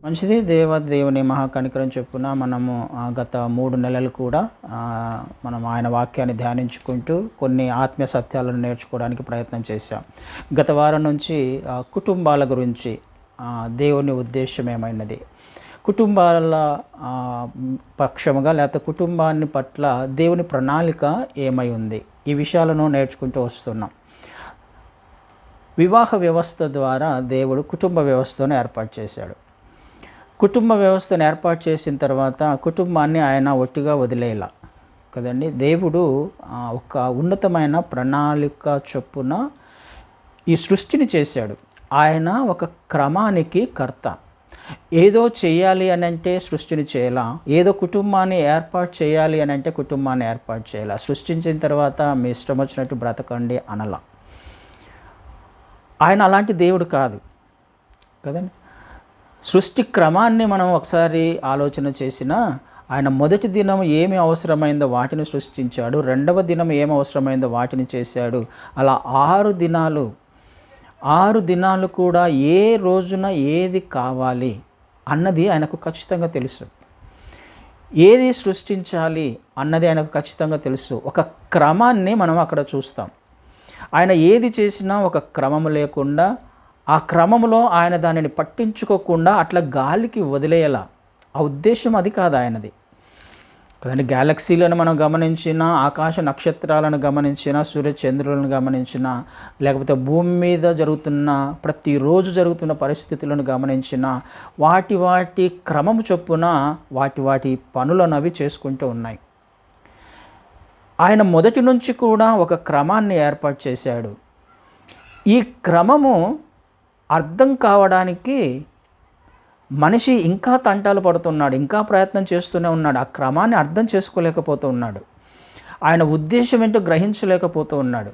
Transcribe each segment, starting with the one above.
మంచిది. దేవుని మహాకనికరం చొప్పున మనము గత 3 నెలలు కూడా మనం ఆయన వాక్యాన్ని ధ్యానించుకుంటూ కొన్ని ఆత్మీయ సత్యాలను నేర్చుకోవడానికి ప్రయత్నం చేశాం. గత వారం నుంచి కుటుంబాల గురించి దేవుని ఉద్దేశం ఏమైనది, కుటుంబాల పక్షముగా లేకపోతే కుటుంబాన్ని పట్ల దేవుని ప్రణాళిక ఏమై ఉంది, ఈ విషయాలను నేర్చుకుంటూ వస్తున్నాం. వివాహ వ్యవస్థ ద్వారా దేవుడు కుటుంబ వ్యవస్థను ఏర్పాటు చేశాడు. కుటుంబ వ్యవస్థను ఏర్పాటు చేసిన తర్వాత కుటుంబాన్ని ఆయన ఒట్టిగా వదిలేలా కదండి. దేవుడు ఒక ఉన్నతమైన ప్రణాళిక చొప్పున ఈ సృష్టిని చేశాడు. ఆయన ఒక క్రమానికి కర్త. ఏదో చేయాలి అని అంటే సృష్టిని చేయాల, ఏదో కుటుంబాన్ని ఏర్పాటు చేయాలి అని అంటే కుటుంబాన్ని ఏర్పాటు చేయాల. సృష్టించిన తర్వాత మీ ఇష్టం వచ్చినట్టు బ్రతకండి అనలా. ఆయన అలాంటి దేవుడు కాదు కదండి. సృష్టి క్రమాన్ని మనం ఒకసారి ఆలోచన చేసినా, ఆయన మొదటి దినం ఏమి అవసరమైందో వాటిని సృష్టించాడు, రెండవ దినం ఏమి అవసరమైందో వాటిని చేశాడు. అలా 6 దినాలు కూడా ఏ రోజున ఏది కావాలి అన్నది ఆయనకు ఖచ్చితంగా తెలుసు. ఏది సృష్టించాలి అన్నది ఆయనకు ఖచ్చితంగా తెలుసు. ఒక క్రమాన్ని మనం అక్కడ చూస్తాం. ఆయన ఏది చేసినా ఒక క్రమము లేకుండా, ఆ క్రమంలో ఆయన దానిని పట్టించుకోకుండా అట్లా గాలికి వదిలేయాల. ఆ ఉద్దేశం అది కాదు ఆయనది కదండి. గ్యాలక్సీలను మనం గమనించిన, ఆకాశ నక్షత్రాలను గమనించిన, సూర్యచంద్రులను గమనించిన, లేకపోతే భూమి మీద జరుగుతున్న ప్రతిరోజు జరుగుతున్న పరిస్థితులను గమనించిన, వాటి క్రమము చొప్పున వాటి పనులను అవి చేసుకుంటూ ఉన్నాయి. ఆయన మొదటి నుంచి కూడా ఒక క్రమాన్ని ఏర్పాటు చేశాడు. ఈ క్రమము అర్థం కావడానికి మనిషి ఇంకా తంటాలు పడుతున్నాడు, ఇంకా ప్రయత్నం చేస్తూనే ఉన్నాడు. ఆ క్రమాన్ని అర్థం చేసుకోలేకపోతూ ఉన్నాడు. ఆయన ఉద్దేశం ఏంటో గ్రహించలేకపోతూ ఉన్నాడు.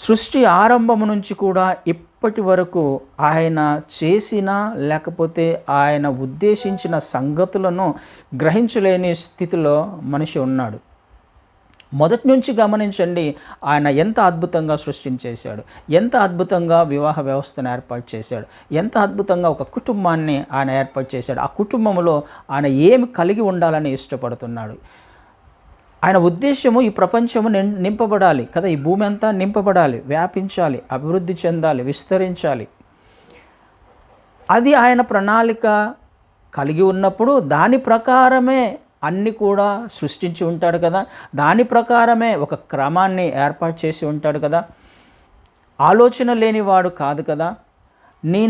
సృష్టి ఆరంభము నుంచి కూడా ఇప్పటి వరకు ఆయన చేసిన లేకపోతే ఆయన ఉద్దేశించిన సంగతులను గ్రహించలేని స్థితిలో మనిషి ఉన్నాడు. మొదటి నుంచి గమనించండి, ఆయన ఎంత అద్భుతంగా సృష్టించేశాడు, ఎంత అద్భుతంగా వివాహ వ్యవస్థను ఏర్పాటు చేశాడు, ఎంత అద్భుతంగా ఒక కుటుంబాన్ని ఆయన ఏర్పాటు చేశాడు. ఆ కుటుంబంలో ఆయన ఏమి కలిగి ఉండాలని ఇష్టపడుతున్నాడు. ఆయన ఉద్దేశము ఈ ప్రపంచము నింపబడాలి కదా, ఈ భూమి అంతా నింపబడాలి, వ్యాపించాలి, అభివృద్ధి చెందాలి, విస్తరించాలి. అది ఆయన ప్రణాళిక కలిగి ఉన్నప్పుడు దాని ప్రకారమే అన్నీ కూడా సృష్టించి ఉంటాడు కదా, దాని ప్రకారమే ఒక క్రమాన్ని ఏర్పాటు చేసి ఉంటాడు కదా. ఆలోచన లేనివాడు కాదు కదా.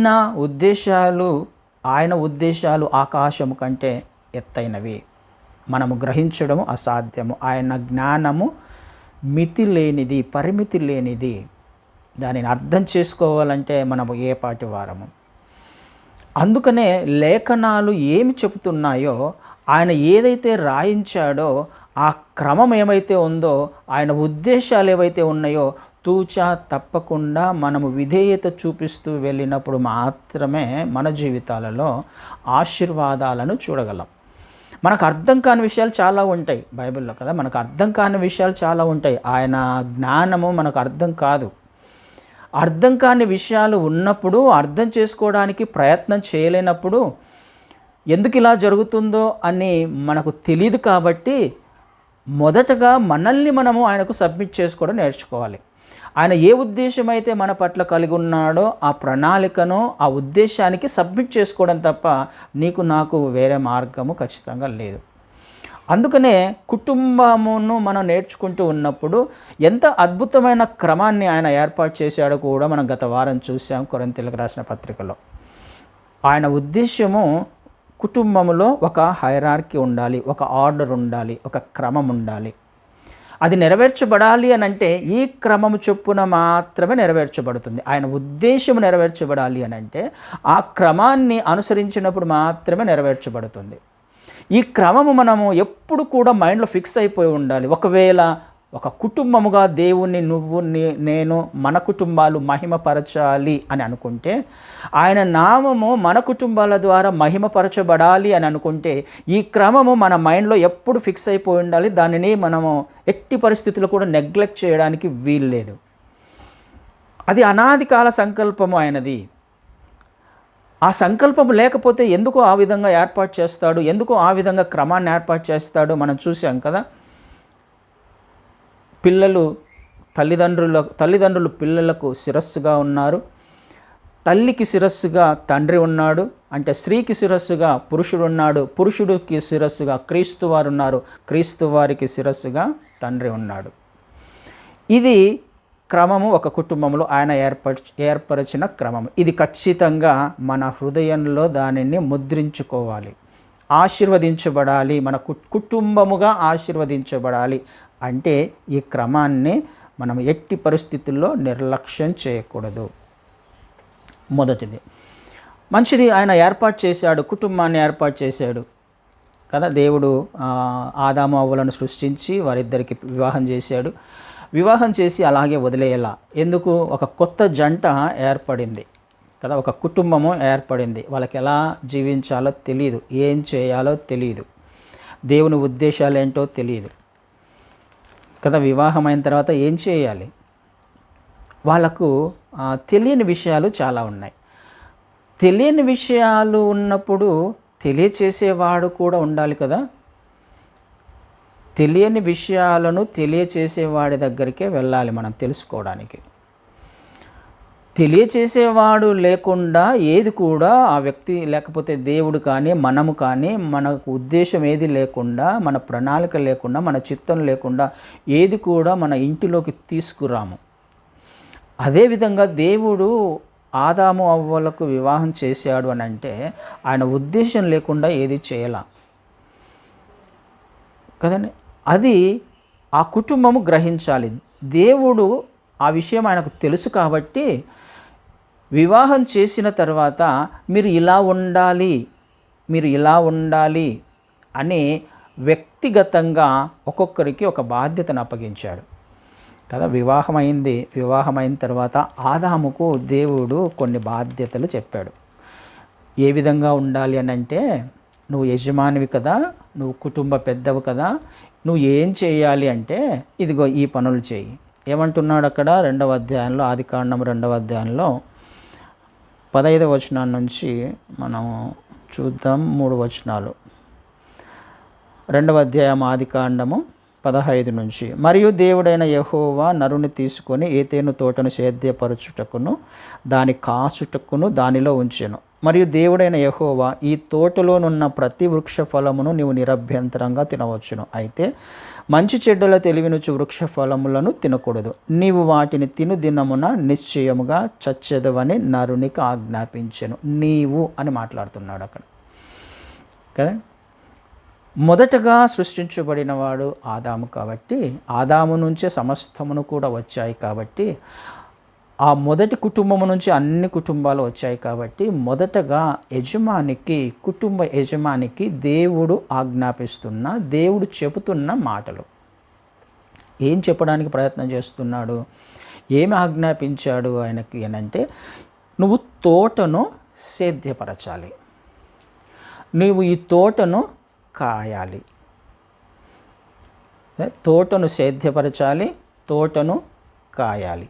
నా ఉద్దేశాలు ఆయన ఉద్దేశాలు ఆకాశము కంటే ఎత్తైనవి, మనము గ్రహించడము అసాధ్యము. ఆయన జ్ఞానము మితి లేనిది, పరిమితి లేనిది. దానిని అర్థం చేసుకోవాలంటే మనము ఏ పాటి వారము. అందుకనే లేఖనాలు ఏమి చెబుతున్నాయో, ఆయన ఏదైతే రాయించాడో ఆ క్రమం ఏమైతే ఉందో, ఆయన ఉద్దేశాలు ఏవైతే ఉన్నాయో తూచా తప్పకుండా మనము విధేయత చూపిస్తూ వెళ్ళినప్పుడు మాత్రమే మన జీవితాలలో ఆశీర్వాదాలను చూడగలం. మనకు అర్థం కాని విషయాలు చాలా ఉంటాయి బైబిల్లో కదా, మనకు అర్థం కాని విషయాలు చాలా ఉంటాయి. ఆయన జ్ఞానము మనకు అర్థం కాదు. అర్థం కాని విషయాలు ఉన్నప్పుడు, అర్థం చేసుకోవడానికి ప్రయత్నం చేయలేనప్పుడు, ఎందుకు ఇలా జరుగుతుందో అని మనకు తెలియదు. కాబట్టి మొదటగా మనల్ని మనము ఆయనకు సబ్మిట్ చేసుకోవడం నేర్చుకోవాలి. ఆయన ఏ ఉద్దేశం అయితే మన పట్ల కలిగి ఉన్నాడో ఆ ప్రణాళికను, ఆ ఉద్దేశానికి సబ్మిట్ చేసుకోవడం తప్ప నీకు నాకు వేరే మార్గము ఖచ్చితంగా లేదు. అందుకనే కుటుంబమును మనం నేర్చుకుంటూ ఉన్నప్పుడు ఎంత అద్భుతమైన క్రమాన్ని ఆయన ఏర్పాటు చేశాడో కూడా మనం గత వారం చూసాం కొరింథీయులకు రాసిన పత్రికలో. ఆయన ఉద్దేశము కుటుంబంలో ఒక హైరార్కీ ఉండాలి, ఒక ఆర్డర్ ఉండాలి, ఒక క్రమం ఉండాలి. అది నెరవేర్చబడాలి అని అంటే ఈ క్రమము చొప్పున మాత్రమే నెరవేర్చబడుతుంది. ఆయన ఉద్దేశం నెరవేర్చబడాలి అని అంటే ఆ క్రమాన్ని అనుసరించినప్పుడు మాత్రమే నెరవేర్చబడుతుంది. ఈ క్రమము మనము ఎప్పుడు కూడా మైండ్లో ఫిక్స్ అయిపోయి ఉండాలి. ఒకవేళ ఒక కుటుంబముగా దేవుణ్ణి నేను మన కుటుంబాలు మహిమపరచాలి అని అనుకుంటే, ఆయన నామము మన కుటుంబాల ద్వారా మహిమపరచబడాలి అని అనుకుంటే, ఈ క్రమము మన మైండ్లో ఎప్పుడు ఫిక్స్ అయిపోయి ఉండాలి. దానిని మనము ఎట్టి పరిస్థితుల్లో కూడా నెగ్లెక్ట్ చేయడానికి వీల్లేదు. అది అనాది కాల సంకల్పము ఆయనది. ఆ సంకల్పం లేకపోతే ఎందుకు ఆ విధంగా ఏర్పాటు చేస్తాడు, ఎందుకు ఆ విధంగా క్రమాన్ని ఏర్పాటు చేస్తాడు మనం చూసాం కదా. తల్లిదండ్రులు పిల్లలకు శిరస్సుగా ఉన్నారు, తల్లికి శిరస్సుగా తండ్రి ఉన్నాడు, అంటే స్త్రీకి శిరస్సుగా పురుషుడు ఉన్నాడు, పురుషుడికి శిరస్సుగా క్రీస్తు వారు ఉన్నారు, క్రీస్తు వారికి శిరస్సుగా తండ్రి ఉన్నాడు. ఇది క్రమము ఒక కుటుంబంలో ఆయన ఏర్పరిచిన క్రమము. ఇది ఖచ్చితంగా మన హృదయంలో దానిని ముద్రించుకోవాలి. ఆశీర్వదించబడాలి, మన కుటుంబముగా ఆశీర్వదించబడాలి అంటే ఈ క్రమాన్ని మనం ఎట్టి పరిస్థితుల్లో నిర్లక్ష్యం చేయకూడదు. మొదటిది మంచిది, ఆయన ఏర్పాటు చేశాడు, కుటుంబాన్ని ఏర్పాటు చేశాడు కదా. దేవుడు ఆదాము అవ్వలను సృష్టించి వారిద్దరికి వివాహం చేశాడు. వివాహం చేసి అలాగే వదిలేయాల, ఎందుకు? ఒక కొత్త జంట ఏర్పడింది కదా, ఒక కుటుంబము ఏర్పడింది. వాళ్ళకి ఎలా జీవించాలో తెలియదు, ఏం చేయాలో తెలియదు, దేవుని ఉద్దేశాలు ఏంటో తెలియదు కదా. వివాహం అయిన తర్వాత ఏం చేయాలి, వాళ్ళకు తెలియని విషయాలు చాలా ఉన్నాయి. తెలియని విషయాలు ఉన్నప్పుడు తెలియచేసేవాడు కూడా ఉండాలి కదా. తెలియని విషయాలను తెలియచేసేవాడి దగ్గరికే వెళ్ళాలి మనం తెలుసుకోవడానికి. తెలియచేసేవాడు లేకుండా ఏది కూడా ఆ వ్యక్తి, లేకపోతే దేవుడు కానీ మనము కానీ, మనకు ఉద్దేశం ఏది లేకుండా, మన ప్రణాళిక లేకుండా, మన చిత్తం లేకుండా ఏది కూడా మన ఇంటిలోకి తీసుకురాము. అదేవిధంగా దేవుడు ఆదాము అవ్వలకు వివాహం చేశాడు అని అంటే ఆయన ఉద్దేశం లేకుండా ఏది చేయాల కదండి. అది ఆ కుటుంబము గ్రహించాలి. దేవుడు ఆ విషయం ఆయనకు తెలుసు కాబట్టి వివాహం చేసిన తర్వాత మీరు ఇలా ఉండాలి, మీరు ఇలా ఉండాలి అని వ్యక్తిగతంగా ఒక్కొక్కరికి ఒక బాధ్యతను అప్పగించాడు కదా. వివాహమైన తర్వాత ఆదాముకు దేవుడు కొన్ని బాధ్యతలు చెప్పాడు. ఏ విధంగా ఉండాలి అని అంటే, నువ్వు యజమానివి కదా, నువ్వు కుటుంబ పెద్దవు కదా, నువ్వు ఏం చేయాలి అంటే ఇదిగో ఈ పనులు చేయి. ఏమంటున్నాడు అక్కడ 2వ అధ్యాయంలో, ఆదికాండం 2వ అధ్యాయంలో 15వ వచనం నుంచి మనం చూద్దాం. 3 వచనాలు. 2వ అధ్యాయం ఆదికాండము 15 నుంచి. మరియు దేవుడైన యెహోవా నరుని తీసుకొని ఏతేను తోటను సేద్యపరచుటకును దాని కాచుటకును దానిలో ఉంచెను. మరియు దేవుడైన యెహోవా, ఈ తోటలోనున్న ప్రతి వృక్ష ఫలమును నీవు నిరభ్యంతరంగా తినవచ్చును, అయితే మంచి చెడ్డల తెలివినుచు వృక్ష ఫలములను తినకూడదు. నీవు వాటిని తిను దినమున నిశ్చయముగా చచ్చెదవని నరునికి ఆజ్ఞాపించెను. నీవు అని మాట్లాడుతున్నాడు అక్కడ కదా. మొదటగా సృష్టించబడిన వాడు ఆదాము కాబట్టి, ఆదాము నుంచే సమస్తమును కూడా వచ్చాయి కాబట్టి, ఆ మొదటి కుటుంబము నుంచి అన్ని కుటుంబాలు వచ్చాయి కాబట్టి, మొదటగా కుటుంబ యజమానికి దేవుడు ఆజ్ఞాపిస్తున్న, దేవుడు చెబుతున్న మాటలు ఏం చెప్పడానికి ప్రయత్నం చేస్తున్నాడు, ఏమి ఆజ్ఞాపించాడు ఆయనకి అనంటే, నువ్వు తోటను సేద్యపరచాలి, నువ్వు ఈ తోటను కాయాలి, తోటను సేద్యపరచాలి, తోటను కాయాలి.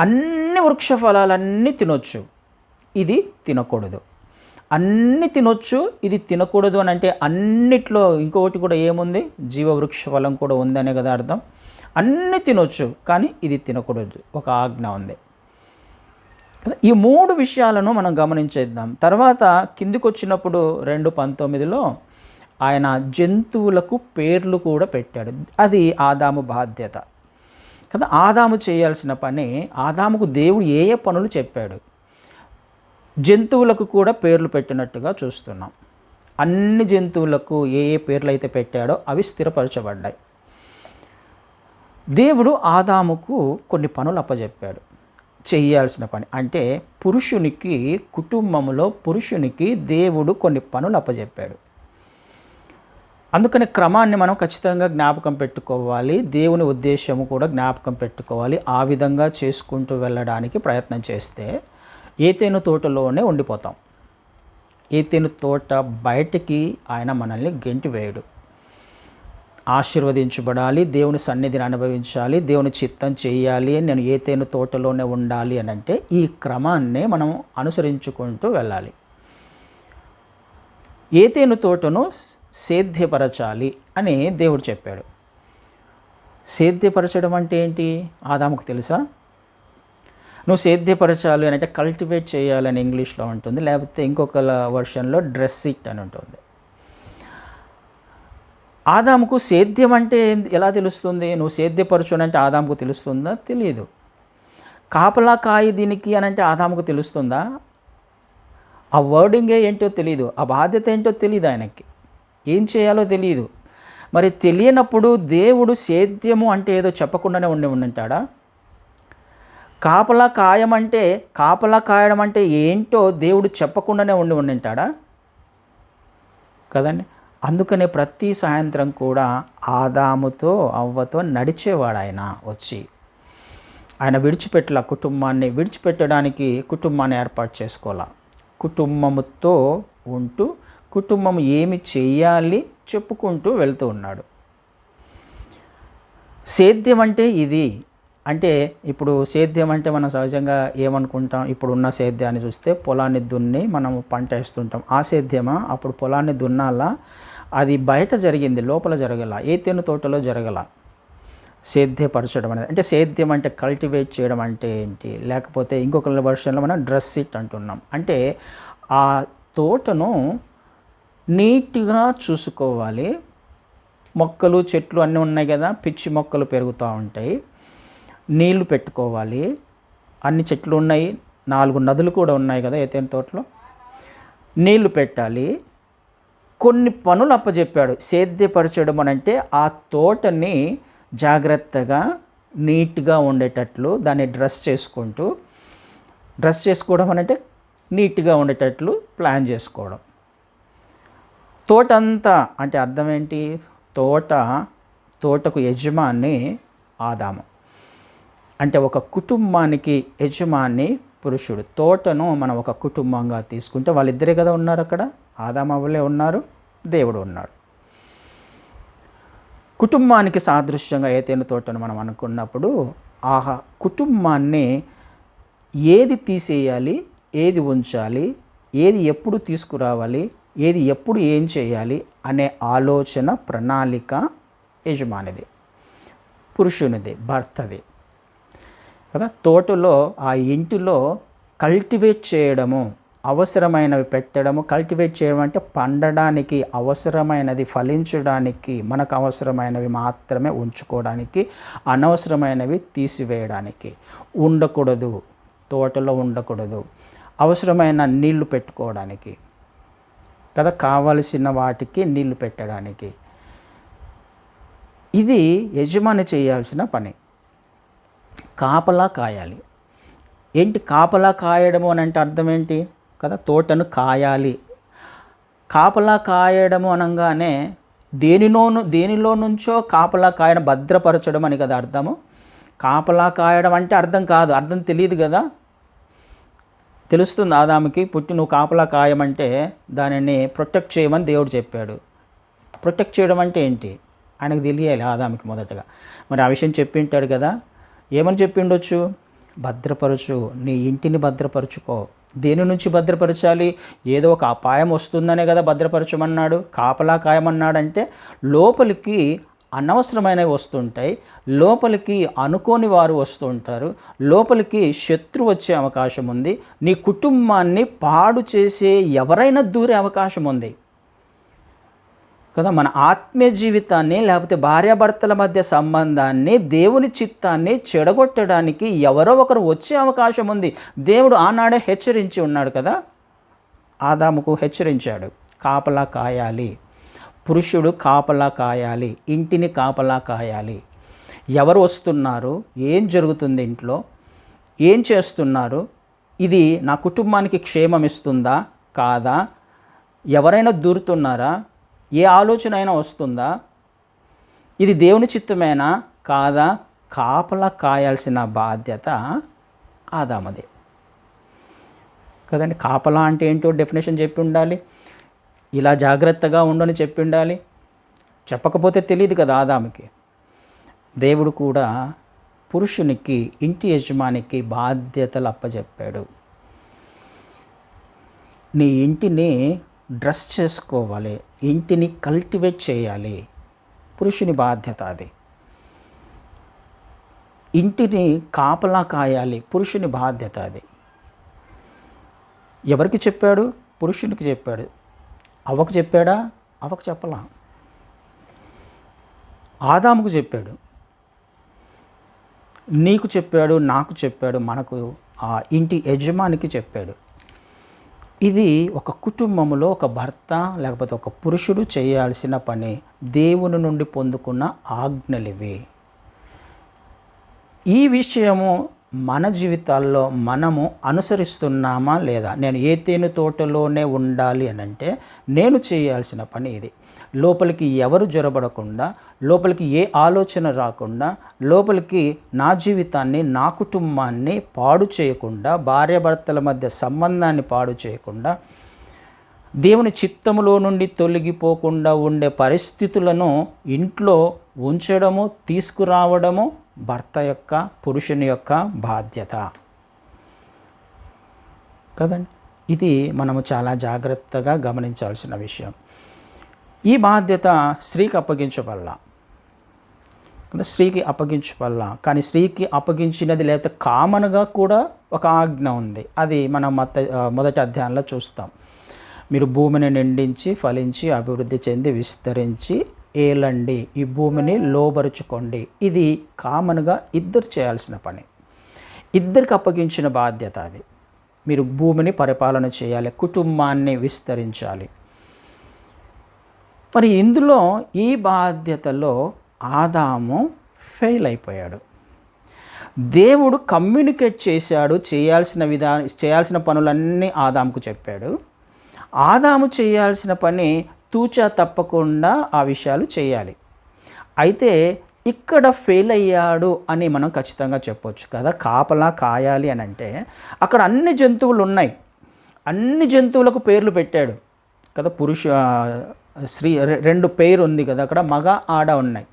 అన్ని వృక్ష ఫలాలన్నీ తినొచ్చు, ఇది తినకూడదు. అన్నీ తినొచ్చు, ఇది తినకూడదు అని అంటే అన్నిట్లో ఇంకొకటి కూడా ఏముంది, జీవవృక్ష ఫలం కూడా ఉందనే కదా అర్థం. అన్నీ తినొచ్చు కానీ ఇది తినకూడదు, ఒక ఆజ్ఞ ఉంది. ఈ 3 విషయాలను మనం గమనించేద్దాం. తర్వాత కిందికి వచ్చినప్పుడు 2:19లో ఆయన జంతువులకు పేర్లు కూడా పెట్టాడు. అది ఆదాము బాధ్యత కదా. ఆదాము చేయాల్సిన పని, ఆదాముకు దేవుడు ఏ ఏ పనులు చెప్పాడు, జంతువులకు కూడా పేర్లు పెట్టినట్టుగా చూస్తున్నాం. అన్ని జంతువులకు ఏ ఏ పేర్లు అయితే పెట్టాడో అవి స్థిరపరచబడ్డాయి. దేవుడు ఆదాముకు కొన్ని పనులు అప్పచెప్పాడు, చేయాల్సిన పని. అంటే కుటుంబంలో పురుషునికి దేవుడు కొన్ని పనులు అప్పచెప్పాడు. అందుకని క్రమాన్ని మనం ఖచ్చితంగా జ్ఞాపకం పెట్టుకోవాలి, దేవుని ఉద్దేశము కూడా జ్ఞాపకం పెట్టుకోవాలి. ఆ విధంగా చేసుకుంటూ వెళ్ళడానికి ప్రయత్నం చేస్తే ఏతేను తోటలోనే ఉండిపోతాం. ఏతేను తోట బయటికి ఆయన మనల్ని గెంటి వేయడు. ఆశీర్వదించబడాలి, దేవుని సన్నిధిని అనుభవించాలి, దేవుని చిత్తం చేయాలి, నేను ఏదైనా తోటలోనే ఉండాలి అని అంటే ఈ క్రమాన్నే మనం అనుసరించుకుంటూ వెళ్ళాలి. ఏదైనా తోటను సేద్యపరచాలి అని దేవుడు చెప్పాడు. సేద్యపరచడం అంటే ఏంటి? ఆదాముకు తెలుసా? నువ్వు సేద్యపరచాలి అని అంటే కల్టివేట్ చేయాలని ఇంగ్లీష్లో ఉంటుంది, లేకపోతే ఇంకొక వర్షన్లో డ్రెస్ ఇట్ అని ఉంటుంది. ఆదాముకు సేద్యం అంటే ఎలా తెలుస్తుంది? నువ్వు సేద్యపరచు అని అంటే ఆదాముకు తెలుస్తుందా? తెలియదు. కాపలా కాయ దీనికి అని అంటే ఆదాముకు తెలుస్తుందా? ఆ వర్డింగే ఏంటో తెలియదు, ఆ బాధ్యత ఏంటో తెలియదు, ఆయనకి ఏం చేయాలో తెలియదు. మరి తెలియనప్పుడు దేవుడు సేద్యము అంటే ఏదో చెప్పకుండానే ఉంటాడా? కాపలా కాయడం అంటే ఏంటో దేవుడు చెప్పకుండానే ఉంటాడా? కదండి. అందుకనే ప్రతి సాయంత్రం కూడా ఆదాముతో అవ్వతో నడిచేవాడు ఆయన. వచ్చి ఆయన విడిచిపెట్టలా, విడిచిపెట్టడానికి కుటుంబాన్ని ఏర్పాటు చేసుకోవాలా. కుటుంబముతో ఉంటూ కుటుంబం ఏమి చెయ్యాలి చెప్పుకుంటూ వెళ్తూ ఉన్నాడు. సేద్యం అంటే ఇది. అంటే ఇప్పుడు సేద్యం అంటే మనం సహజంగా ఏమనుకుంటాం? ఇప్పుడున్న సేద్యాన్ని చూస్తే పొలాన్ని దున్ని మనం పంట వేస్తుంటాం. ఆ సేద్యమా? అప్పుడు పొలాన్ని దున్నాలా, అది బయట జరిగింది, లోపల జరగల, ఏతేను తోటలో జరగల. సేద్యపరచడం అనేది అంటే సేద్యం అంటే కల్టివేట్ చేయడం అంటే ఏంటి? లేకపోతే ఇంకొక వర్షన్లో మనం డ్రెస్ ఇట్ అంటున్నాం. అంటే ఆ తోటను నీట్గా చూసుకోవాలి. మొక్కలు చెట్లు అన్నీ ఉన్నాయి కదా, పిచ్చి మొక్కలు పెరుగుతూ ఉంటాయి, నీళ్లు పెట్టుకోవాలి. అన్ని చెట్లు ఉన్నాయి, 4 నదులు కూడా ఉన్నాయి కదా ఏతేను తోటలో, నీళ్లు పెట్టాలి. కొన్ని పనులు అప్పచెప్పాడు. సేద్యపరచడం అని అంటే ఆ తోటని జాగ్రత్తగా నీట్గా ఉండేటట్లు దాన్ని డ్రెస్ చేసుకోవడం అని అంటే నీట్గా ఉండేటట్లు ప్లాన్ చేసుకోవడం. తోట అంతా అంటే అర్థం ఏంటి? తోటకు యజమాని ఆదాము. అంటే ఒక కుటుంబానికి యజమాని పురుషుడు. తోటను మనం ఒక కుటుంబంగా తీసుకుంటే వాళ్ళిద్దరే కదా ఉన్నారు అక్కడ. ఆదాము అవ్వలే ఉన్నారు, దేవుడు ఉన్నాడు. కుటుంబానికి సాదృశ్యంగా ఏదైనా తోటను మనం అనుకున్నప్పుడు ఆ కుటుంబాన్ని ఏది తీసేయాలి, ఏది ఉంచాలి, ఏది ఎప్పుడు తీసుకురావాలి, ఏది ఎప్పుడు ఏం చేయాలి అనే ఆలోచన ప్రణాళిక యజమానిది, పురుషునిది, భర్తది కదా. తోటలో ఆ ఇంటిలో కల్టివేట్ చేయడము, అవసరమైనవి పెట్టడము. కల్టివేట్ చేయడం అంటే పండడానికి అవసరమైనది, ఫలించడానికి, మనకు అవసరమైనవి మాత్రమే ఉంచుకోవడానికి, అనవసరమైనవి తీసివేయడానికి. ఉండకూడదు, తోటలో ఉండకూడదు. అవసరమైన నీళ్లు పెట్టుకోవడానికి కదా, కావలసిన వాటికి నీళ్లు పెట్టడానికి. ఇది యజమాని చేయాల్సిన పని. కాపలా కాయాలి. ఏంటి కాపలా కాయడము అని అంటే అర్థం ఏంటి కదా? తోటను కాయాలి. కాపలా కాయడము అనగానే దేనిలో నుంచో కాపలా కాయడం, భద్రపరచడం అని కదా అర్థము. కాపలా కాయడం అంటే అర్థం కాదు, అర్థం తెలియదు కదా. తెలుస్తుంది ఆదాముకి, పుట్టి నువ్వు కాపలా కాయమంటే దానిని ప్రొటెక్ట్ చేయమని దేవుడు చెప్పాడు. ప్రొటెక్ట్ చేయడం అంటే ఏంటి ఆయనకు తెలియాలి ఆదాముకి మొదటగా. మరి ఆ విషయం చెప్పింటాడు కదా. ఏమని చెప్పిండొచ్చు? భద్రపరచు, నీ ఇంటిని భద్రపరచుకో. దేని నుంచి భద్రపరచాలి? ఏదో ఒక అపాయం వస్తుందనే కదా భద్రపరచమన్నాడు. కాపలా కాయమన్నాడంటే లోపలికి అనవసరమైనవి వస్తుంటాయి, లోపలికి అనుకోని వారు వస్తూ ఉంటారు, లోపలికి శత్రువు వచ్చే అవకాశం ఉంది, నీ కుటుంబాన్ని పాడు చేసే ఎవరైనా దూరే అవకాశం ఉంది కదా. మన ఆత్మీయ జీవితాన్ని లేకపోతే భార్యాభర్తల మధ్య సంబంధాన్ని, దేవుని చిత్తాన్ని చెడగొట్టడానికి ఎవరో ఒకరు వచ్చే అవకాశం ఉంది. దేవుడు ఆనాడే హెచ్చరించి ఉన్నాడు కదా, ఆదాముకు హెచ్చరించాడు. కాపలా కాయాలి, పురుషుడు కాపలా కాయాలి, ఇంటిని కాపలా కాయాలి. ఎవరు వస్తున్నారు, ఏం జరుగుతుంది ఇంట్లో, ఏం చేస్తున్నారు, ఇది నా కుటుంబానికి క్షేమం ఇస్తుందా కాదా, ఎవరైనా దూరుతున్నారా, ఏ ఆలోచన అయినా వస్తుందా, ఇది దేవుని చిత్తమేనా కాదా, కాపలా కాయాల్సిన బాధ్యత ఆదాముదే కదండి. కాపలా అంటే ఏంటో డెఫినేషన్ చెప్పి ఉండాలి, ఇలా జాగ్రత్తగా ఉండని చెప్పి ఉండాలి. చెప్పకపోతే తెలియదు కదా ఆదాముకి. దేవుడు కూడా పురుషునికి, ఇంటి యజమానికి బాధ్యతలు అప్పచెప్పాడు. నీ ఇంటిని డ్రెస్ చేసుకోవాలి, ఇంటిని కల్టివేట్ చేయాలి, పురుషుని బాధ్యత అది. ఇంటిని కాపలా కాయాలి, పురుషుని బాధ్యత అది. ఎవరికి చెప్పాడు? పురుషునికి చెప్పాడు. అవ్వకు చెప్పాడా? అవ్వకు చెప్పలా. ఆదాముకు చెప్పాడు, నీకు చెప్పాడు, నాకు చెప్పాడు, మనకు ఆ ఇంటి యజమానికి చెప్పాడు. ఇది ఒక కుటుంబంలో ఒక భర్త లేకపోతే ఒక పురుషుడు చేయాల్సిన పని. దేవుని నుండి పొందుకున్న ఆజ్ఞలివి. ఈ విషయము మన జీవితాల్లో మనము అనుసరిస్తున్నామా లేదా? నేను ఏ తేనె తోటలోనే ఉండాలి అని అంటే నేను చేయాల్సిన పని ఇది. లోపలికి ఎవరు జొరబడకుండా, లోపలికి ఏ ఆలోచన రాకుండా, లోపలికి నా జీవితాన్ని, నా కుటుంబాన్ని పాడు చేయకుండా, భార్యాభర్తల మధ్య సంబంధాన్ని పాడు చేయకుండా, దేవుని చిత్తములో నుండి తొలగిపోకుండా ఉండే పరిస్థితులను ఇంట్లో ఉంచడము, తీసుకురావడము భర్త యొక్క, పురుషుని యొక్క బాధ్యత కదండి. ఇది మనము చాలా జాగ్రత్తగా గమనించాల్సిన విషయం. ఈ బాధ్యత స్త్రీకి అప్పగించబల్లా, స్త్రీకి అప్పగించబల్లా. కానీ స్త్రీకి అప్పగించినది లేకపోతే కామన్గా కూడా ఒక ఆజ్ఞ ఉంది. అది మనం మొదటి అధ్యాయంలో చూస్తాం. మీరు భూమిని నిండించి, ఫలించి, అభివృద్ధి చెంది, విస్తరించి ఏలండి, ఈ భూమిని లోబరుచుకోండి. ఇది కామన్గా ఇద్దరు చేయాల్సిన పని, ఇద్దరికి అప్పగించిన బాధ్యత అది. మీరు భూమిని పరిపాలన చేయాలి, కుటుంబాన్ని విస్తరించాలి. మరి ఇందులో ఈ బాధ్యతలో ఆదాము ఫెయిల్ అయిపోయాడు. దేవుడు కమ్యూనికేట్ చేశాడు, చేయాల్సిన పనులన్నీ ఆదాముకు చెప్పాడు. ఆదాము చేయాల్సిన పని తూచా తప్పకుండా ఆ విషయాలు చేయాలి. అయితే ఇక్కడ ఫెయిల్ అయ్యాడు అని మనం ఖచ్చితంగా చెప్పొచ్చు కదా. కాపలా కాయాలి అని అంటే అక్కడ అన్ని జంతువులు ఉన్నాయి, అన్ని జంతువులకు పేర్లు పెట్టాడు కదా. స్త్రీ 2 పేరు ఉంది కదా అక్కడ, మగ ఆడ ఉన్నాయి.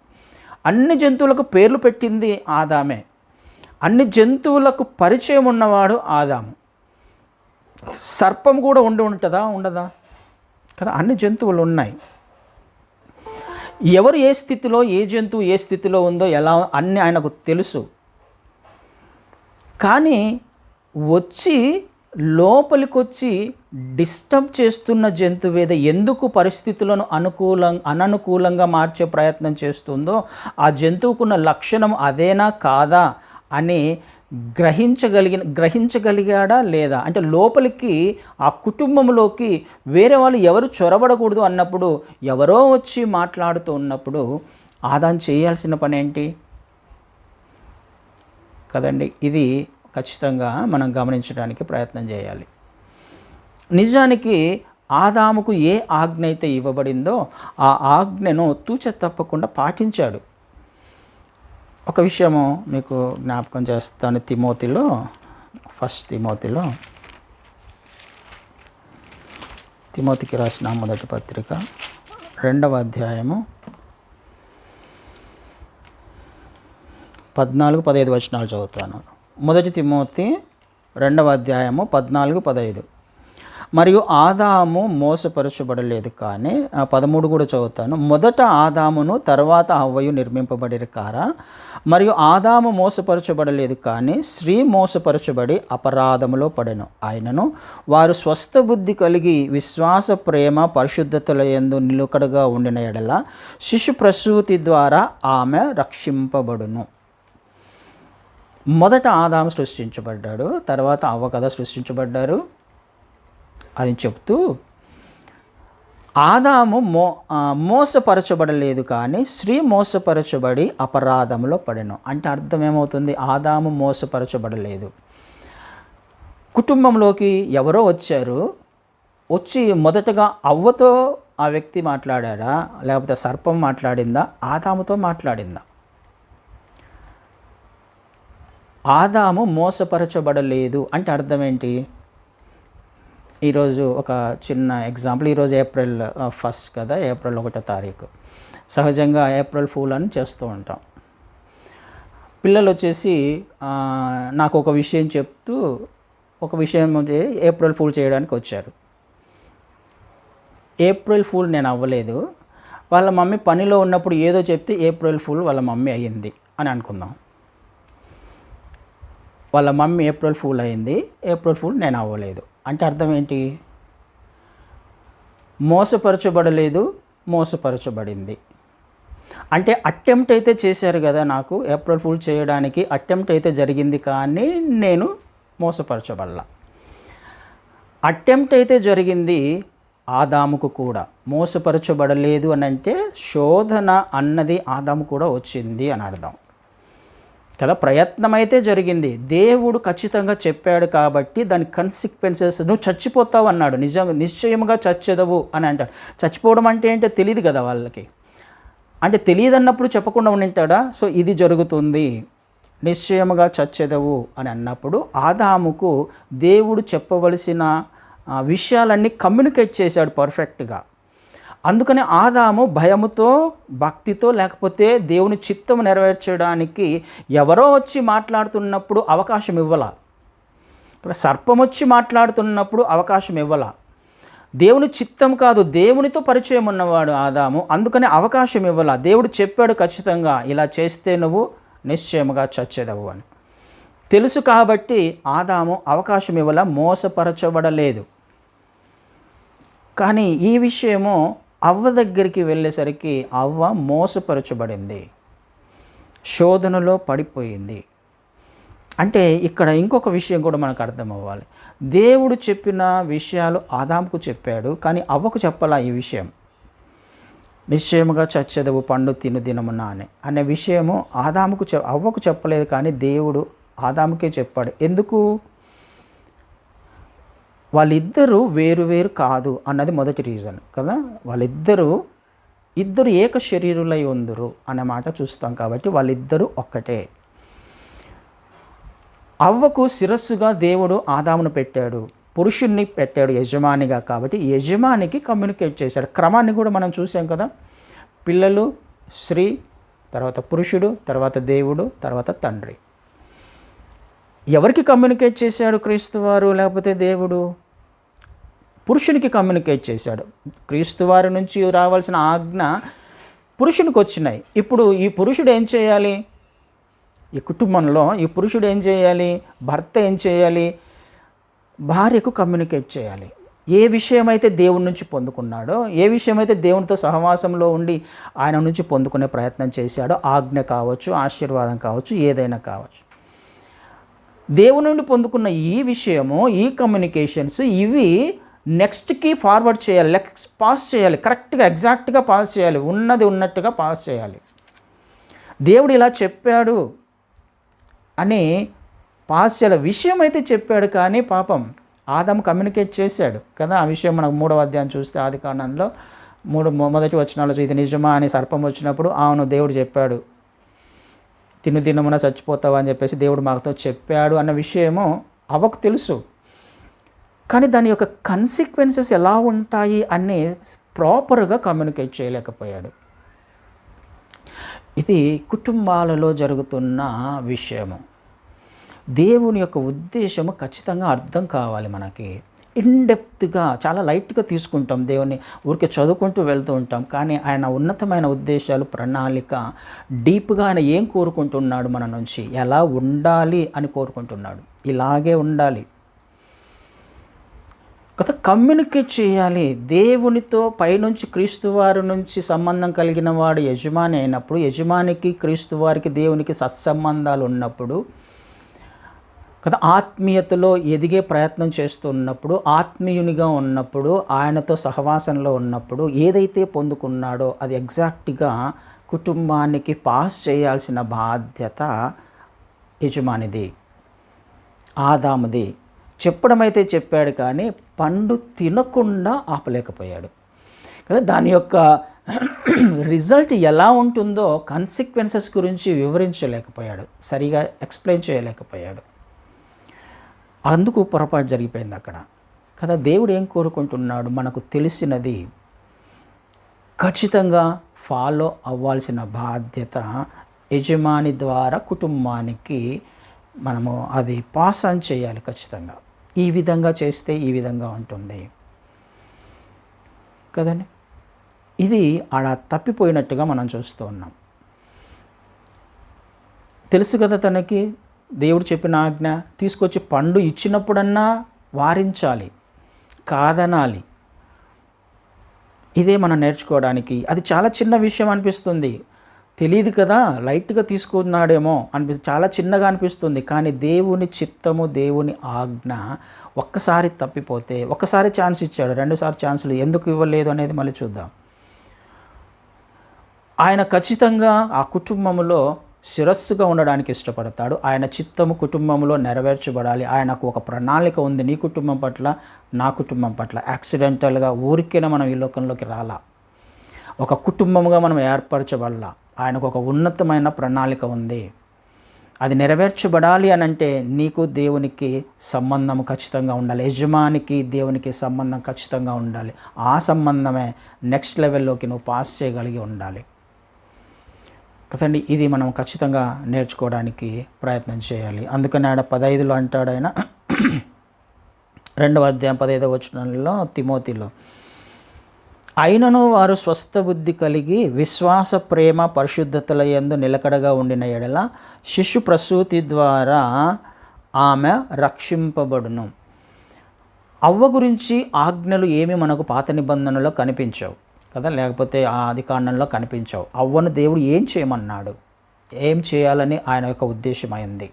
అన్ని జంతువులకు పేర్లు పెట్టింది ఆదామే. అన్ని జంతువులకు పరిచయం ఉన్నవాడు ఆదాము. సర్పం కూడా ఉంటుందా? ఉండదా కదా. అన్ని జంతువులు ఉన్నాయి. ఎవరు ఏ స్థితిలో, ఏ జంతువు ఏ స్థితిలో ఉందో ఎలా అన్నీ ఆయనకు తెలుసు. కానీ లోపలికి వచ్చి డిస్టర్బ్ చేస్తున్న జంతువేద ఎందుకు పరిస్థితులను అననుకూలంగా మార్చే ప్రయత్నం చేస్తుందో, ఆ జంతువుకున్న లక్షణం అదేనా కాదా అని గ్రహించగలిగాడా లేదా? అంటే లోపలికి ఆ కుటుంబంలోకి వేరే వాళ్ళు ఎవరు చొరబడకూడదు అన్నప్పుడు, ఎవరో వచ్చి మాట్లాడుతూ ఉన్నప్పుడు ఆదాం చేయాల్సిన పని ఏంటి కదండి. ఇది ఖచ్చితంగా మనం గమనించడానికి ప్రయత్నం చేయాలి. నిజానికి ఆదాముకు ఏ ఆజ్ఞ అయితే ఇవ్వబడిందో ఆ ఆజ్ఞను తూచ తప్పకుండా పాటించాడు. ఒక విషయము మీకు జ్ఞాపకం చేస్తాను. ఫస్ట్ తిమోతికి రాసిన మొదటి పత్రిక 2వ అధ్యాయము 14-15 వచనాలు చదువుతాను. మొదటి తిమోతి 2వ అధ్యాయము 14-15. మరియు ఆదాము మోసపరచబడలేదు కానీ 13 కూడా చదువుతాను. మొదట ఆదామును తర్వాత హవ్వయు నిర్మింపబడిరి కారా? మరియు ఆదాము మోసపరచబడలేదు కానీ స్త్రీ మోసపరచబడి అపరాధములో పడెను. ఆయనను వారు స్వస్థ బుద్ధి కలిగి విశ్వాస, ప్రేమ, పరిశుద్ధతల యందు నిలుకడగా ఉండిన ఎడల శిశు ప్రసూతి ద్వారా ఆమె రక్షింపబడును. మొదట ఆదాము సృష్టించబడ్డాడు, తర్వాత హవ్వ కదా సృష్టించబడ్డారు అని చెప్తూ, ఆదాము మోసపరచబడలేదు కానీ స్త్రీ మోసపరచబడి అపరాధంలో పడెను. అంటే అర్థం ఏమవుతుంది? ఆదాము మోసపరచబడలేదు. కుటుంబంలోకి ఎవరో వచ్చి మొదటగా అవ్వతో ఆ వ్యక్తి మాట్లాడా, లేకపోతే సర్పం మాట్లాడిందా, ఆదాముతో మాట్లాడిందా? ఆదాము మోసపరచబడలేదు అంటే అర్థం ఏంటి? ఈరోజు ఒక చిన్న ఎగ్జాంపుల్, ఈరోజు ఏప్రిల్ 1 కదా, ఏప్రిల్ 1వ తారీఖు. సహజంగా ఏప్రిల్ ఫూల్ అని చేస్తూ ఉంటాం. పిల్లలు వచ్చేసి నాకు ఒక విషయం చెప్తూ ఒక విషయం ఏప్రిల్ ఫూల్ చేయడానికి వచ్చారు. ఏప్రిల్ ఫూల్ నేను అవ్వలేదు, వాళ్ళ మమ్మీ పనిలో ఉన్నప్పుడు ఏదో చెప్తే ఏప్రిల్ ఫూల్ వాళ్ళ మమ్మీ అయ్యింది అని అనుకుందాం. వాళ్ళ మమ్మీ ఏప్రిల్ ఫూల్ అయింది, ఏప్రిల్ ఫూల్ నేను అవ్వలేదు. అంటే అర్థం ఏంటి? మోసపరచబడలేదు, మోసపరచబడింది. అంటే అటెంప్ట్ అయితే చేశారు కదా, నాకు ఏప్రిల్ ఫూల్ చేయడానికి అటెంప్ట్ అయితే జరిగింది, కానీ నేను మోసపరచబడలా. అటెంప్ట్ అయితే జరిగింది ఆదాముకు కూడా. మోసపరచబడలేదు అని అంటే శోధన అన్నది ఆదాము కూడా వచ్చింది అని అర్థం కదా. ప్రయత్నం అయితే జరిగింది, దేవుడు ఖచ్చితంగా చెప్పాడు కాబట్టి దాని కన్సిక్వెన్సెస్, నువ్వు చచ్చిపోతావు అన్నాడు, నిశ్చయముగా చచ్చెదవు అని అంటాడు. చచ్చిపోవడం అంటే ఏంటో తెలియదు కదా వాళ్ళకి. అంటే తెలియదు అన్నప్పుడు చెప్పకుండా ఉండింటాడా? సో ఇది జరుగుతుంది, నిశ్చయముగా చచ్చెదవు అని అన్నప్పుడు ఆదాముకు దేవుడు చెప్పవలసిన విషయాలన్నీ కమ్యూనికేట్ చేశాడు పర్ఫెక్ట్గా. అందుకని ఆదాము భయముతో, భక్తితో, లేకపోతే దేవుని చిత్తము నెరవేర్చడానికి ఎవరో వచ్చి మాట్లాడుతున్నప్పుడు అవకాశం ఇవ్వాల. సర్పం వచ్చి మాట్లాడుతున్నప్పుడు అవకాశం ఇవ్వాల. దేవుని చిత్తం కాదు, దేవునితో పరిచయం ఉన్నవాడు ఆదాము, అందుకని అవకాశం ఇవ్వాల. దేవుడు చెప్పాడు ఖచ్చితంగా ఇలా చేస్తే నువ్వు నిశ్చయముగా చచ్చేదవు అని. తెలుసు కాబట్టి ఆదాము అవకాశం ఇవ్వాల, మోసపరచబడలేదు. కానీ ఈ విషయము అవ్వ దగ్గరికి వెళ్ళేసరికి అవ్వ మోసపరచబడింది, శోధనలో పడిపోయింది. అంటే ఇక్కడ ఇంకొక విషయం కూడా మనకు అర్థం అవ్వాలి. దేవుడు చెప్పిన విషయాలు ఆదాముకు చెప్పాడు, కానీ అవ్వకు చెప్పాలా ఈ విషయం. నిశ్చయముగా చచ్చెదవు పండు తిను దినమున అనే విషయము అవ్వకు చెప్పలేదు, కానీ దేవుడు ఆదాముకే చెప్పాడు. ఎందుకు? వాళ్ళిద్దరూ వేరు కాదు అన్నది మొదటి రీజన్ కదా. ఇద్దరు ఏక శరీరులై ఉందురు అనే మాట చూస్తాం కాబట్టి వాళ్ళిద్దరూ ఒక్కటే. అవ్వకు శిరస్సుగా దేవుడు ఆదామును పెట్టాడు, పురుషుణ్ణి పెట్టాడు యజమానిగా. కాబట్టి యజమానికి కమ్యూనికేట్ చేశాడు. క్రమాన్ని కూడా మనం చూసాం కదా. పిల్లలు, స్త్రీ, తర్వాత పురుషుడు, తర్వాత దేవుడు, తర్వాత తండ్రి. ఎవరికి కమ్యూనికేట్ చేశాడు? క్రీస్తువారు లేకపోతే దేవుడు? పురుషునికి కమ్యూనికేట్ చేశాడు. క్రీస్తువారి నుంచి రావాల్సిన ఆజ్ఞ పురుషునికి వచ్చినాయి. ఇప్పుడు ఈ పురుషుడు ఏం చేయాలి? ఈ కుటుంబంలో ఈ పురుషుడు ఏం చేయాలి? భర్త ఏం చేయాలి? భార్యకు కమ్యూనికేట్ చేయాలి. ఏ విషయమైతే దేవుని నుంచి పొందుకున్నాడో, ఏ విషయమైతే దేవునితో సహవాసంలో ఉండి ఆయన నుంచి పొందుకునే ప్రయత్నం చేశాడో, ఆజ్ఞ కావచ్చు, ఆశీర్వాదం కావచ్చు, ఏదైనా కావచ్చు, దేవుని నుండి పొందుకున్న ఈ విషయము, ఈ కమ్యూనికేషన్స్, ఇవి నెక్స్ట్కి ఫార్వర్డ్ చేయాలి, పాస్ చేయాలి, కరెక్ట్గా ఎగ్జాక్ట్గా పాస్ చేయాలి, ఉన్నది ఉన్నట్టుగా పాస్ చేయాలి. దేవుడు ఇలా చెప్పాడు అని పాస్ చేయాలి. విషయం అయితే చెప్పాడు, కానీ పాపం ఆదాము కమ్యూనికేట్ చేశాడు కదా. ఆ విషయం మనకు 3వ అధ్యాయం చూస్తే ఆదికాండంలో మొదటి వచనాల్లో ఇది నిజమా అని సర్పం వచ్చినప్పుడు, అవును దేవుడు చెప్పాడు, దినమున చచ్చిపోతావు అని చెప్పేసి దేవుడు మాతో చెప్పాడు అన్న విషయము అవ్వకు తెలుసు. కానీ దాని యొక్క కన్సిక్వెన్సెస్ ఎలా ఉంటాయి అని ప్రాపర్గా కమ్యూనికేట్ చేయలేకపోయాడు. ఇది కుటుంబాలలో జరుగుతున్న విషయము. దేవుని యొక్క ఉద్దేశము ఖచ్చితంగా అర్థం కావాలి మనకి. ఇన్డెప్త్గా, చాలా లైట్గా తీసుకుంటాం దేవుని, ఊరికే చదువుకుంటూ వెళ్తూ ఉంటాం. కానీ ఆయన ఉన్నతమైన ఉద్దేశాలు, ప్రణాళిక, డీప్గా ఆయన ఏం కోరుకుంటున్నాడు మన నుంచి, ఎలా ఉండాలి అని కోరుకుంటున్నాడు. ఇలాగే ఉండాలి కదా, కమ్యూనికేట్ చేయాలి. దేవునితో పైనుంచి క్రీస్తువారి నుంచి సంబంధం కలిగిన వాడు యజమాని అయినప్పుడు, యజమానికి క్రీస్తువారికి దేవునికి సత్సంబంధాలు ఉన్నప్పుడు కదా, ఆత్మీయతలో ఎదిగే ప్రయత్నం చేస్తున్నప్పుడు, ఆత్మీయునిగా ఉన్నప్పుడు, ఆయనతో సహవాసంలో ఉన్నప్పుడు ఏదైతే పొందుకున్నాడో అది ఎగ్జాక్ట్గా కుటుంబానికి పాస్ చేయాల్సిన బాధ్యత యజమానిది, ఆదాముది. చెప్పడం అయితే చెప్పాడు, కానీ పండు తినకుండా ఆపలేకపోయాడు కదా. దాని యొక్క రిజల్ట్ ఎలా ఉంటుందో కన్సిక్వెన్సెస్ గురించి వివరించలేకపోయాడు, సరిగా ఎక్స్ప్లెయిన్ చేయలేకపోయాడు. అందుకు పొరపాటు జరిగిపోయింది అక్కడ. కదా. దేవుడు ఏం కోరుకుంటున్నాడు? మనకు తెలిసినది ఖచ్చితంగా ఫాలో అవ్వాల్సిన బాధ్యత యజమాని ద్వారా కుటుంబానికి మనము అది పాస్ ఆన్ చేయాలి ఖచ్చితంగా. ఈ విధంగా చేస్తే ఈ విధంగా ఉంటుంది కదండి. ఇది ఆడ తప్పిపోయినట్టుగా మనం చూస్తూ ఉన్నాం. తెలుసు కదా తనకి దేవుడు చెప్పిన ఆజ్ఞ, తీసుకొచ్చి పండు ఇచ్చినప్పుడన్నా వారించాలి, కాదనాలి. ఇదే మనం నేర్చుకోవడానికి. అది చాలా చిన్న విషయం అనిపిస్తుంది, తెలియదు కదా, లైట్గా తీసుకున్నాడేమో చాలా చిన్నగా అనిపిస్తుంది. కానీ దేవుని చిత్తము, దేవుని ఆజ్ఞ ఒక్కసారి తప్పిపోతే, ఒక్కసారి ఛాన్స్ ఇచ్చాడు, రెండుసార్లు ఛాన్సులు ఎందుకు ఇవ్వలేదు అనేది మళ్ళీ చూద్దాం. ఆయన ఖచ్చితంగా ఆ కుటుంబంలో శిరస్సుగా ఉండడానికి ఇష్టపడతాడు. ఆయన చిత్తము కుటుంబంలో నెరవేర్చబడాలి. ఆయనకు ఒక ప్రణాళిక ఉంది నీ కుటుంబం పట్ల, నా కుటుంబం పట్ల. యాక్సిడెంటల్గా ఊరికేనే మనం ఈ లోకంలోకి రాలా, ఒక కుటుంబంగా మనం ఏర్పరచబడాల. ఆయనకు ఒక ఉన్నతమైన ప్రణాళిక ఉంది. అది నెరవేర్చబడాలి అని అంటే నీకు దేవునికి సంబంధం ఖచ్చితంగా ఉండాలి. యజమానికి దేవునికి సంబంధం ఖచ్చితంగా ఉండాలి. ఆ సంబంధమే నెక్స్ట్ లెవెల్లోకి నువ్వు పాస్ చేయగలిగి ఉండాలి కదండి. ఇది మనం ఖచ్చితంగా నేర్చుకోవడానికి ప్రయత్నం చేయాలి. అందుకని ఆడ 15లో అంటాడు ఆయన, 2వ అధ్యాయం 15వ వచనంలో తిమోతిలో, అయినను వారు స్వస్థ బుద్ధి కలిగి విశ్వాస, ప్రేమ, పరిశుద్ధతల యందు నిలకడగా ఉండిన ఎడల శిశు ప్రసూతి ద్వారా ఆమె రక్షింపబడును. అవ్వ గురించి ఆజ్ఞలు ఏమి మనకు పాత నిబంధనలో కనిపించవు కదా, లేకపోతే ఆ ఆదికాండంలో కనిపించవు. అవ్వను దేవుడు ఏం చేయమన్నాడు, ఏం చేయాలని ఆయన యొక్క ఉద్దేశమైంది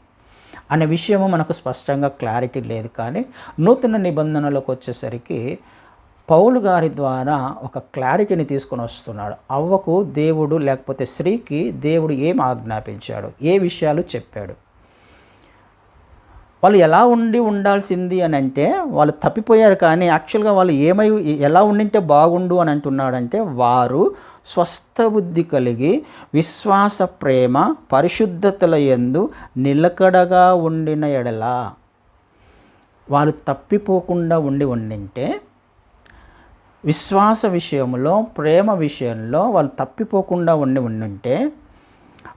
అనే విషయము మనకు స్పష్టంగా క్లారిటీ లేదు. కానీ నూతన నిబంధనలోకి వచ్చేసరికి పౌలు గారి ద్వారా ఒక క్లారిటీని తీసుకొని వస్తున్నాడు. అవ్వకు దేవుడు, లేకపోతే స్త్రీకి దేవుడు ఏం ఆజ్ఞాపించాడు, ఏ విషయాలు చెప్పాడు, వాళ్ళు ఎలా ఉండాల్సింది అని అంటే వాళ్ళు తప్పిపోయారు. కానీ యాక్చువల్గా వాళ్ళు ఎలా ఉండింటే బాగుండు అని అంటున్నాడంటే, వారు స్వస్థ బుద్ధి కలిగి విశ్వాస, ప్రేమ, పరిశుద్ధతల యందు నిలకడగా ఉండిన ఎడల, వాళ్ళు తప్పిపోకుండా ఉండింటే, విశ్వాస విషయంలో, ప్రేమ విషయంలో వాళ్ళు తప్పిపోకుండా ఉండింటే,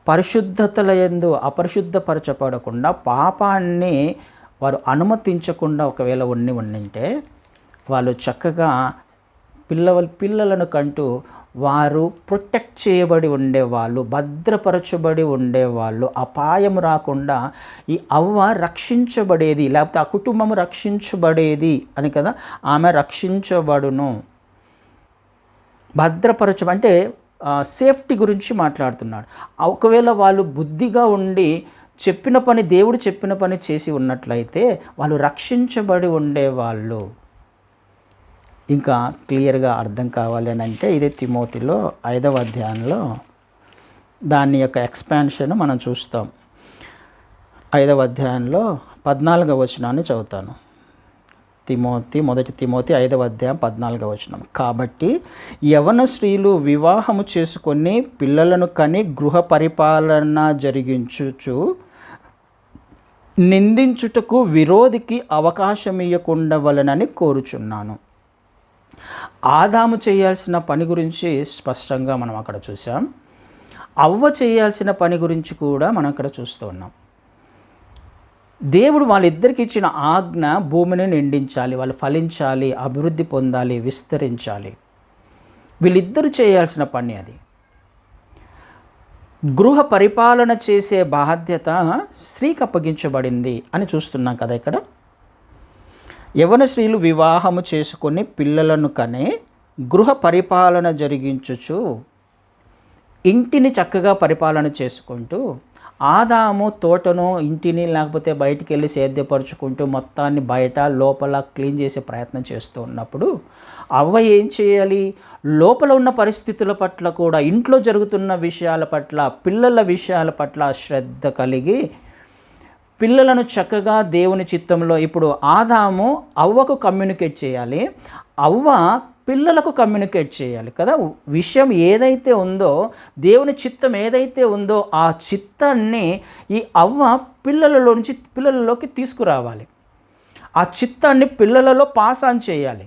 పరిశుద్ధతల యందు అపరిశుద్ధపరచబడకుండా పాపాన్ని వారు ఒకవేళ ఉండింటే, వాళ్ళు చక్కగా పిల్లలను కంటూ వారు ప్రొటెక్ట్ చేయబడి ఉండేవాళ్ళు, భద్రపరచబడి ఉండేవాళ్ళు. అపాయం రాకుండా ఈ అవ్వ రక్షించబడేది, లేకపోతే ఆ కుటుంబం రక్షించబడేది అని కదా. ఆమె రక్షించబడును, అంటే సేఫ్టీ గురించి మాట్లాడుతున్నాడు. ఒకవేళ వాళ్ళు బుద్ధిగా ఉండి దేవుడు చెప్పిన పని చేసి ఉన్నట్లయితే వాళ్ళు రక్షించబడి ఉండేవాళ్ళు. ఇంకా క్లియర్గా అర్థం కావాలి అని అంటే ఇదే తిమోతిలో 5వ అధ్యాయంలో దాని యొక్క ఎక్స్పాన్షన్ మనం చూస్తాం. 5వ అధ్యాయంలో 14వ వచనాన్ని చదువుతాను. మొదటి తిమోతి 5వ అధ్యాయం 14వ వచనం. కాబట్టి యవన స్త్రీలు వివాహము చేసుకొని పిల్లలను కని గృహ పరిపాలన జరిగించుచు నిందించుటకు విరోధికి అవకాశం ఇయ్యకుండవలనని కోరుచున్నాను. ఆదాము చేయాల్సిన పని గురించి స్పష్టంగా మనం అక్కడ చూసాం. అవ్వ చేయాల్సిన పని గురించి కూడా మనం అక్కడ చూస్తూ ఉన్నాం. దేవుడు వాళ్ళిద్దరికి ఇచ్చిన ఆజ్ఞ భూమిని నిండించాలి, వాళ్ళు ఫలించాలి, అభివృద్ధి పొందాలి, విస్తరించాలి. వీళ్ళిద్దరూ చేయాల్సిన పని అది. గృహ పరిపాలన చేసే బాధ్యత స్త్రీకి అప్పగించబడింది అని చూస్తున్నాం కదా ఇక్కడ. యవన స్త్రీలు వివాహము చేసుకొని పిల్లలను కనే గృహ పరిపాలన జరిగించుచు ఇంటిని చక్కగా పరిపాలన చేసుకుంటూ, ఆదాము తోటను, ఇంటిని, లేకపోతే బయటికి వెళ్ళి సేద్యపరుచుకుంటూ మొత్తాన్ని బయట లోపల క్లీన్ చేసే ప్రయత్నం చేస్తూ ఉన్నప్పుడు అవ్వ ఏం చేయాలి? లోపల ఉన్న పరిస్థితుల పట్ల కూడా, ఇంట్లో జరుగుతున్న విషయాల పట్ల, పిల్లల విషయాల పట్ల శ్రద్ధ కలిగి పిల్లలను చక్కగా దేవుని చిత్తంలో, ఇప్పుడు ఆదాము అవ్వకు కమ్యూనికేట్ చేయాలి, అవ్వ పిల్లలకు కమ్యూనికేట్ చేయాలి కదా. విషయం ఏదైతే ఉందో, దేవుని చిత్తం ఏదైతే ఉందో ఆ చిత్తాన్ని ఈ అవ్వ పిల్లలలోకి తీసుకురావాలి. ఆ చిత్తాన్ని పిల్లలలో పాస్ ఆన్ చేయాలి.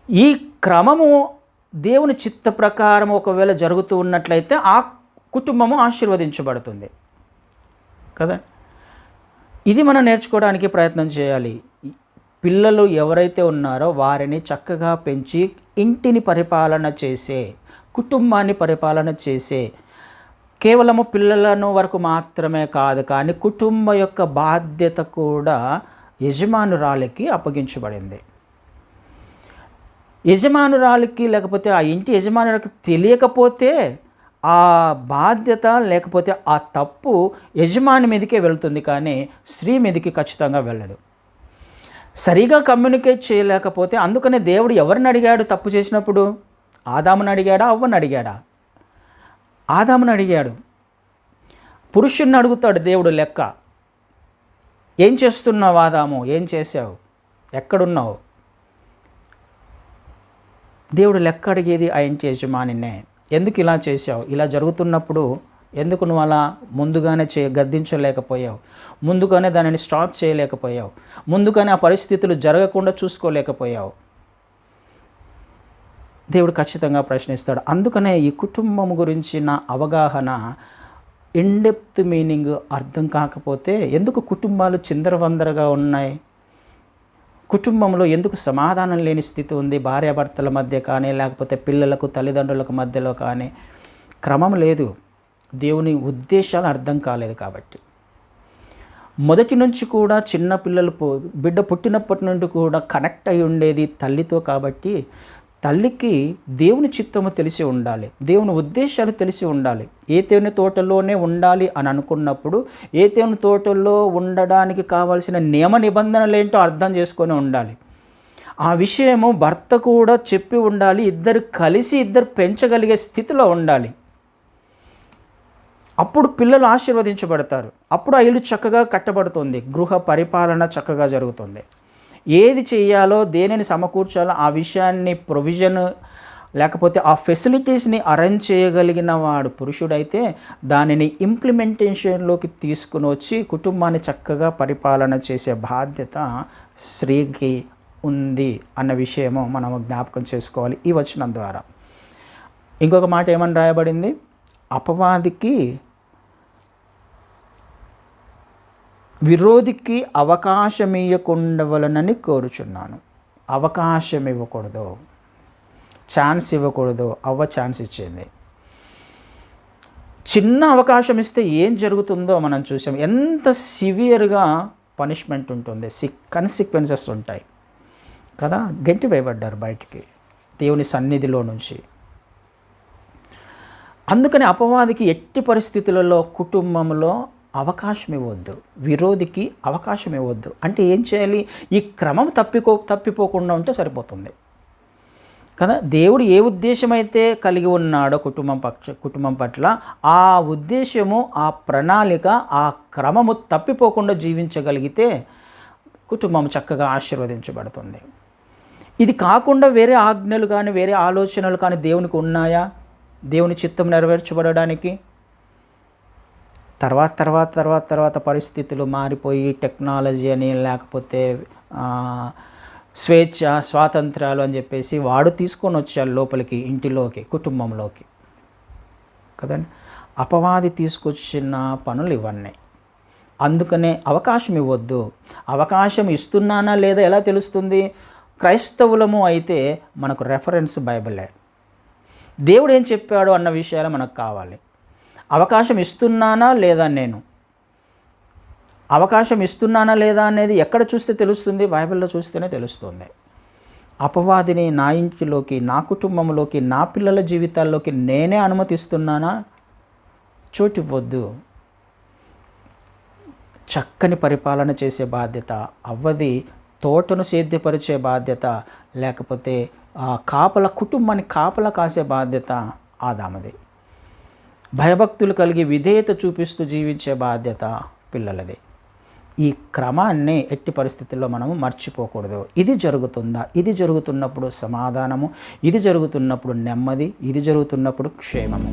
ఈ క్రమము దేవుని చిత్త ప్రకారం ఒకవేళ జరుగుతూ ఉన్నట్లయితే ఆ కుటుంబము ఆశీర్వదించబడుతుంది కదా. ఇది మనం నేర్చుకోవడానికి ప్రయత్నం చేయాలి. పిల్లలు ఎవరైతే ఉన్నారో వారిని చక్కగా పెంచి ఇంటిని పరిపాలన చేసే, కుటుంబాన్ని పరిపాలన చేసే, కేవలము పిల్లలను వరకు మాత్రమే కాదు కానీ కుటుంబ యొక్క బాధ్యత కూడా యజమానురాలికి అప్పగించబడింది. యజమానురాలికి లేకపోతే ఆ ఇంటి యజమానురాలికి తెలియకపోతే ఆ బాధ్యత లేకపోతే ఆ తప్పు యజమాని మీదకే వెళ్తుంది కానీ స్త్రీ మీదకి ఖచ్చితంగా వెళ్ళదు. సరిగా కమ్యూనికేట్ చేయలేకపోతే, అందుకనే దేవుడు ఎవరిని అడిగాడు తప్పు చేసినప్పుడు? ఆదాముని అడిగాడా, అవ్వని అడిగాడా? ఆదాముని అడిగాడు. పురుషుణ్ణి అడుగుతాడు దేవుడు లెక్క. ఏం చేస్తున్నావు ఆదాము, ఏం చేసావు, ఎక్కడున్నావు? దేవుడు లెక్క అడిగేది ఆ ఇంటి యజమానినే. ఎందుకు ఇలా చేసావు, ఇలా జరుగుతున్నప్పుడు ఎందుకు నువ్వు అలా ముందుగానే గద్దించలేకపోయావు, ముందుగానే దానిని స్టాప్ చేయలేకపోయావు, ముందుగానే ఆ పరిస్థితులు జరగకుండా చూసుకోలేకపోయావు? దేవుడు ఖచ్చితంగా ప్రశ్నిస్తాడు. అందుకనే ఈ కుటుంబం గురించిన అవగాహన, ఇన్డెప్త్ మీనింగ్ అర్థం కాకపోతే ఎందుకు కుటుంబాలు చిందరవందరగా ఉన్నాయి, కుటుంబంలో ఎందుకు సమాధానం లేని స్థితి ఉంది, భార్యాభర్తల మధ్య కానీ లేకపోతే పిల్లలకు తల్లిదండ్రులకు మధ్యలో కానీ క్రమం లేదు. దేవుని ఉద్దేశాలు అర్థం కాలేదు కాబట్టి. మొదటి నుంచి కూడా చిన్న పిల్లలు బిడ్డ పుట్టినప్పటి నుండి కూడా కనెక్ట్ అయి ఉండేది తల్లితో కాబట్టి తల్లికి దేవుని చిత్తము తెలిసి ఉండాలి, దేవుని ఉద్దేశాలు తెలిసి ఉండాలి. ఏతేని తోటలోనే ఉండాలి అని అనుకున్నప్పుడు ఏతేని తోటల్లో ఉండడానికి కావాల్సిన నియమ నిబంధనలు ఏంటో అర్థం చేసుకొని ఉండాలి. ఆ విషయము భర్త కూడా చెప్పి ఉండాలి. ఇద్దరు కలిసి పెంచగలిగే స్థితిలో ఉండాలి. అప్పుడు పిల్లలు ఆశీర్వదించబడతారు. అప్పుడు ఆ ఇల్లు చక్కగా కట్టబడుతుంది, గృహ పరిపాలన చక్కగా జరుగుతుంది. ఏది చేయాలో, దేనిని సమకూర్చాలో ఆ విషయాన్ని ప్రొవిజన్ లేకపోతే ఆ ఫెసిలిటీస్ని అరేంజ్ చేయగలిగిన వాడు పురుషుడైతే దానిని ఇంప్లిమెంటేషన్లోకి తీసుకుని వచ్చి కుటుంబాన్ని చక్కగా పరిపాలన చేసే బాధ్యత స్త్రీకి ఉంది అన్న విషయము మనం జ్ఞాపకం చేసుకోవాలి ఈ వచనం ద్వారా. ఇంకొక మాట ఏమని రాయబడింది? అపవాదికి విరోధికి అవకాశం ఇవ్వకుండవలనని కోరుచున్నాను. అవకాశం ఇవ్వకూడదు, ఛాన్స్ ఇవ్వకూడదు. అవ్వ ఛాన్స్ ఇచ్చింది. చిన్న అవకాశం ఇస్తే ఏం జరుగుతుందో మనం చూసాం. ఎంత సివియర్గా పనిష్మెంట్ ఉంటుంది, కన్సిక్వెన్సెస్ ఉంటాయి కదా. గెంటి వేయబడ్డారు బయటికి దేవుని సన్నిధిలో నుంచి. అందుకని అపవాదికి ఎట్టి పరిస్థితులలో కుటుంబంలో అవకాశం ఇవ్వద్దు, విరోధికి అవకాశం ఇవ్వద్దు. అంటే ఏం చేయాలి? ఈ క్రమం తప్పిపోకుండా ఉంటే సరిపోతుంది కదా. దేవుడు ఏ ఉద్దేశమైతే కలిగి ఉన్నాడో కుటుంబం పట్ల ఆ ఉద్దేశము, ఆ ప్రణాళిక, ఆ క్రమము తప్పిపోకుండా జీవించగలిగితే కుటుంబం చక్కగా ఆశీర్వదించబడుతుంది. ఇది కాకుండా వేరే ఆజ్ఞలు కానీ వేరే ఆలోచనలు కానీ దేవునికి ఉన్నాయా దేవుని చిత్తం నెరవేర్చబడడానికి? తర్వాత పరిస్థితులు మారిపోయి టెక్నాలజీ అని లేకపోతే స్వేచ్ఛ, స్వాతంత్రాలు అని చెప్పేసి వాడు తీసుకొని వచ్చాడు లోపలికి, ఇంటిలోకి, కుటుంబంలోకి కదండి. అపవాది తీసుకొచ్చిన పనులు ఇవన్నీ. అందుకనే అవకాశం ఇవ్వద్దు. అవకాశం ఇస్తున్నానా లేదా ఎలా తెలుస్తుంది? క్రైస్తవులము అయితే మనకు రెఫరెన్స్ బైబిలే. దేవుడు ఏం చెప్పాడు అన్న విషయాలు మనకు కావాలి. అవకాశం ఇస్తున్నానా లేదా, నేను అవకాశం ఇస్తున్నానా లేదా అనేది ఎక్కడ చూస్తే తెలుస్తుంది? బైబిల్లో చూస్తేనే తెలుస్తుంది. అపవాదిని నా ఇంటిలోకి, నా కుటుంబంలోకి, నా పిల్లల జీవితాల్లోకి నేనే అనుమతిస్తున్నానా? చోటివ్వద్దు. చక్కని పరిపాలన చేసే బాధ్యత అవ్వది, తోటను సేద్యపరిచే బాధ్యత లేకపోతే కుటుంబాన్ని కాపలా కాసే బాధ్యత ఆదామది. భయభక్తులు కలిగి విధేయత చూపిస్తూ జీవించే బాధ్యత పిల్లలది. ఈ క్రమాన్ని ఎట్టి పరిస్థితుల్లో మనము మర్చిపోకూడదు. ఇది జరుగుతుందా? ఇది జరుగుతున్నప్పుడు సమాధానము, ఇది జరుగుతున్నప్పుడు నెమ్మది, ఇది జరుగుతున్నప్పుడు క్షేమము.